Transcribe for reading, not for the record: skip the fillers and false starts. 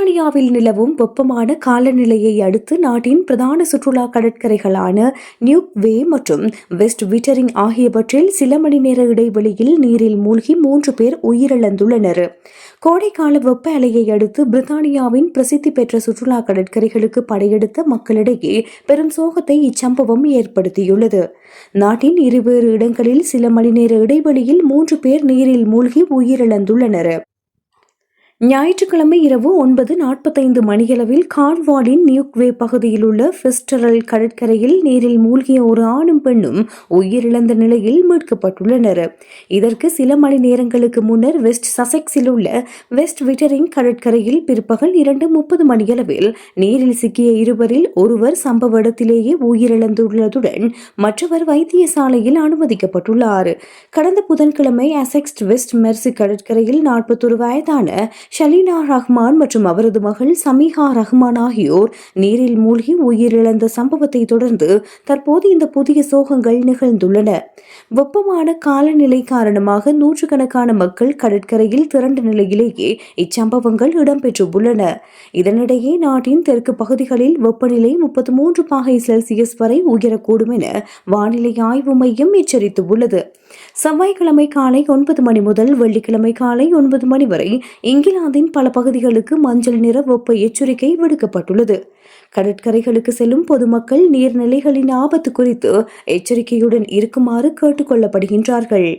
பிரித்தானியாவில் நிலவும் வெப்பமான காலநிலையை அடுத்து நாட்டின் பிரதான சுற்றுலா கடற்கரைகளான நியூக்வே மற்றும் வெஸ்ட் விட்டரிங் ஆகியவற்றில் சில மணி நேர இடைவெளியில் நீரில் மூழ்கி 3 பேர் உயிரிழந்துள்ளனர். கோடைக்கால வெப்ப அலையை அடுத்து பிரித்தானியாவின் பிரசித்தி பெற்ற சுற்றுலா கடற்கரைகளுக்கு படையெடுத்த மக்களிடையே பெரும் சோகத்தை இச்சம்பவம் ஏற்படுத்தியுள்ளது. நாட்டின் இருவேறு இடங்களில் சில மணி நேர இடைவெளியில் 3 பேர் நீரில் மூழ்கி உயிரிழந்துள்ளனர். ஞாயிற்றுக்கிழமை இரவு 9:45 மணியளவில் கார்ன்வாலின் நியூக்வே பகுதியில் உள்ள ஃபிஸ்டரல் கடற்கரையில் நீரில் மூழ்கிய ஒரு ஆணும் பெண்ணும் உயிரிழந்த நிலையில் மீட்கப்பட்டுள்ளனர். இதற்கு சில மணி நேரங்களுக்கு முன்னர் வெஸ்ட் சசெக்ஸில் உள்ள வெஸ்ட் விட்டரிங் கடற்கரையில் பிற்பகல் 2:30 மணியளவில் நீரில் சிக்கிய இருவரில் ஒருவர் சம்பவ இடத்திலேயே உயிரிழந்துள்ளதுடன் மற்றவர் வைத்தியசாலையில் அனுமதிக்கப்பட்டுள்ளார். கடந்த புதன்கிழமை அசெக்ஸ் வெஸ்ட் மெர்சி கடற்கரையில் 41 வயதான ஷலீனா ரஹ்மான் மற்றும் அவரது மகள் சமீஹா ரஹ்மான் ஆகியோர் நீரில் மூழ்கி உயிரிழந்த சம்பவத்தை தொடர்ந்து தற்போது இந்த புதிய சோகங்கள் நிகழ்ந்துள்ளன. வெப்பமான காலநிலை காரணமாக நூற்றுக்கணக்கான மக்கள் கடற்கரையில் திரண்ட நிலையிலேயே இச்சம்பவங்கள் இடம்பெற்றுள்ளன. இதனிடையே நாட்டின் தெற்கு பகுதிகளில் வெப்பநிலை 33°C வரை உயரக்கூடும் என வானிலை ஆய்வு மையம் எச்சரித்துள்ளது. செவ்வாய்க்கிழமை காலை 9 மணி முதல் வெள்ளிக்கிழமை காலை 9 மணி வரை இங்கிலாந்தின் பல பகுதிகளுக்கு மஞ்சள் நிற வெப்ப எச்சரிக்கை விடுக்கப்பட்டுள்ளது. கடற்கரைகளுக்கு செல்லும் பொதுமக்கள் நீர்நிலைகளின் ஆபத்து குறித்து எச்சரிக்கையுடன் இருக்குமாறு கேட்டுக் கொள்ளப்படுகின்றார்கள்.